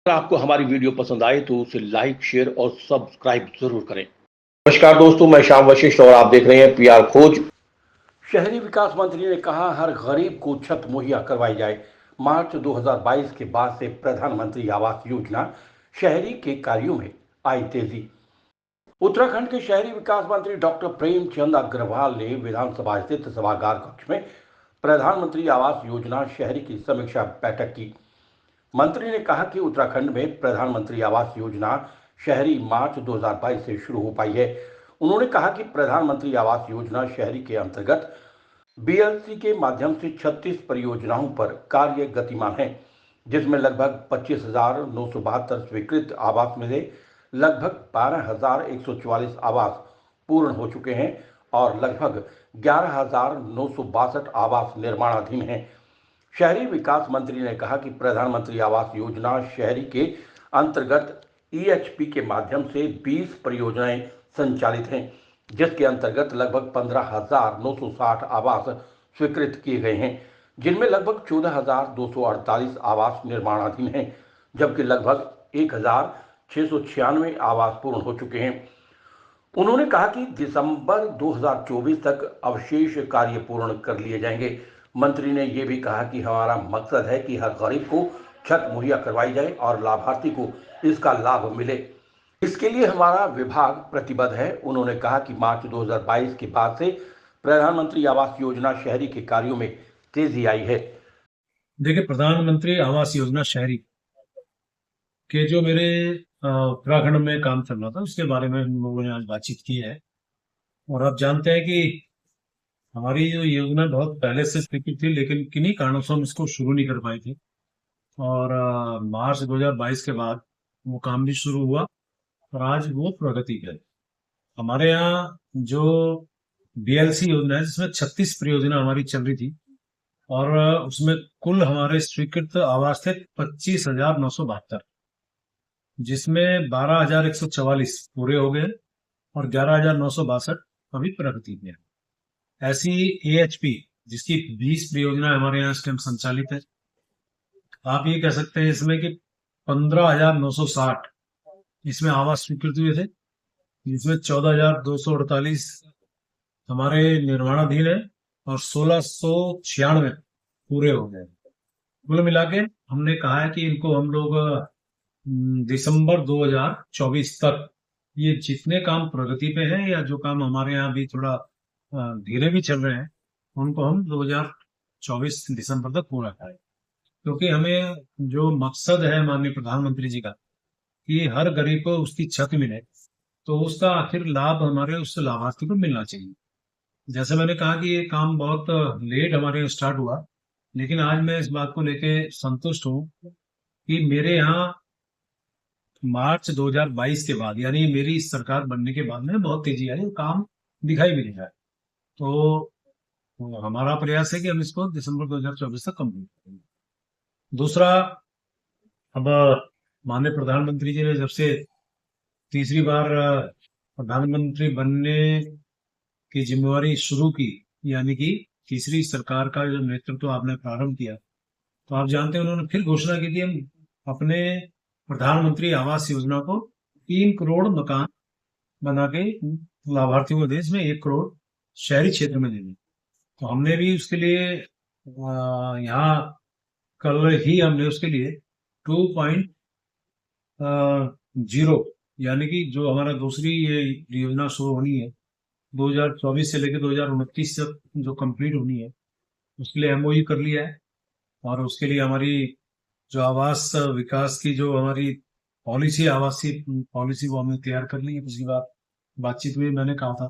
अगर आपको हमारी वीडियो पसंद आए तो उसे लाइक, शेयर और सब्सक्राइब जरूर करें। नमस्कार दोस्तों, मैं श्याम वशिष्ठ और आप देख रहे हैं पीआर खोज। शहरी विकास मंत्री ने कहा, हर गरीब को छत मुहैया करवाई जाए। मार्च 2022 के बाद से प्रधानमंत्री आवास योजना शहरी के कार्यों में आई तेजी। उत्तराखंड के शहरी विकास मंत्री डॉक्टर प्रेमचंद अग्रवाल ने विधानसभा स्थित सभागार कक्ष में प्रधानमंत्री आवास योजना शहरी की समीक्षा बैठक की। मंत्री ने कहा कि उत्तराखंड में प्रधानमंत्री आवास योजना शहरी मार्च 2022 से शुरू हो पाई है। उन्होंने कहा कि प्रधानमंत्री आवास योजना शहरी के अंतर्गत बीएलसी के माध्यम से 36 परियोजनाओं पर कार्य गतिमान है, जिसमें लगभग 25,972 स्वीकृत आवास में से लगभग 12,144 आवास पूर्ण हो चुके हैं और लगभग 11,962 आवास निर्माणाधीन हैं। शहरी विकास मंत्री ने कहा कि प्रधानमंत्री आवास योजना शहरी के अंतर्गत ईएचपी के माध्यम से 20 परियोजनाएं संचालित हैं, जिसके अंतर्गत लगभग 15,960 आवास स्वीकृत किए गए हैं, जिनमें लगभग 14,248 आवास निर्माणाधीन हैं, जबकि लगभग 1,696 आवास पूर्ण हो चुके हैं। उन्होंने कहा कि दिसंबर 2024 तक अवशेष कार्य पूर्ण कर लिए जाएंगे। मंत्री ने यह भी कहा कि हमारा मकसद है कि हर गरीब को छत मुहैया करवाई जाए और लाभार्थी को इसका लाभ मिले। इसके लिए हमारा विभाग प्रतिबद्ध है। उन्होंने कहा कि मार्च 2022 के बाद से प्रधानमंत्री आवास योजना शहरी के कार्यों में तेजी आई है। देखिए, प्रधानमंत्री आवास योजना शहरी के जो मेरे उत्तराखंड में काम चल रहा था उसके बारे में हम लोगों ने आज बातचीत की है। और आप जानते हैं कि हमारी जो योजना बहुत पहले से स्वीकृत थी, लेकिन किन्हीं कारणों से हम इसको शुरू नहीं कर पाए थे। और मार्च 2022 के बाद वो काम भी शुरू हुआ और आज वो प्रगति पे है। हमारे यहाँ जो बीएलसी योजना है, जिसमें 36 परियोजना हमारी चल रही थी और उसमें कुल हमारे स्वीकृत आवास थे 25,972, जिसमें 12,144 पूरे हो गए और 11,962 अभी प्रगति में है। ऐसी एएचपी जिसकी 20 परियोजना हमारे यहाँ इस टाइम संचालित है। आप ये कह सकते हैं इसमें कि 15,960 इसमें आवास स्वीकृत हुए थे, जिसमें 14,248 हमारे निर्माणाधीन है और 1,696 पूरे हो गए। कुल मिला के हमने कहा है कि इनको हम लोग दिसंबर 2024 तक ये जितने काम प्रगति पे हैं या जो काम हमारे यहाँ भी थोड़ा धीरे भी चल रहे हैं, उनको हम 2024 दिसंबर तक पूरा करें। क्योंकि हमें जो मकसद है माननीय प्रधानमंत्री जी का कि हर गरीब को उसकी छत मिले, तो उसका आखिर लाभ हमारे उस लाभार्थी को मिलना चाहिए। जैसे मैंने कहा कि ये काम बहुत लेट हमारे यहाँ स्टार्ट हुआ, लेकिन आज मैं इस बात को लेके संतुष्ट हूँ कि मेरे यहाँ मार्च 2022 के बाद, यानी मेरी सरकार बनने के बाद में बहुत तेजी आई, काम दिखाई भी नहीं रहा है। तो हमारा प्रयास है कि हम इसको दिसंबर 2024 तक कंप्लीट करेंगे। दूसरा, अब माननीय प्रधानमंत्री जी ने जब से तीसरी बार प्रधानमंत्री बनने की जिम्मेवारी शुरू की, यानी कि तीसरी सरकार का जो नेतृत्व आपने प्रारंभ किया, तो आप जानते हैं उन्होंने फिर घोषणा की थी हम अपने प्रधानमंत्री आवास योजना को 3 करोड़ मकान बना के लाभार्थियों को देश में 1 करोड़ शहरी क्षेत्र में देने। तो हमने भी उसके लिए यहाँ कल ही हमने उसके लिए 2.0 यानी कि जो हमारा दूसरी ये योजना शुरू होनी है 2024 से लेकर 2029 तक जो कंप्लीट होनी है, उसके लिए एमओयू कर लिया है। और उसके लिए हमारी जो आवास विकास की जो हमारी पॉलिसी, आवासीय पॉलिसी, वो हमने तैयार कर ली है। पिछली बार बातचीत में मैंने कहा था,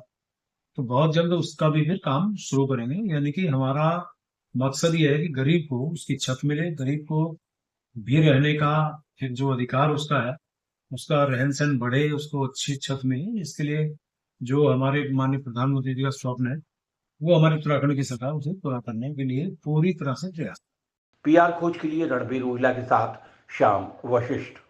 तो बहुत जल्द उसका भी फिर काम शुरू करेंगे। यानी कि हमारा मकसद ये है कि गरीब को उसकी छत मिले, गरीब को भी रहने का एक जो अधिकार उसका है, उसका रहन सहन बढ़े, उसको अच्छी छत मिले। इसके लिए जो हमारे माननीय प्रधानमंत्री जी का स्वप्न है, वो हमारे उत्तराखंड की सरकार उसे पूरा करने के लिए पूरी तरह से प्रयास। पीआर खोज के लिए रणबीर उजला के साथ श्याम वशिष्ठ।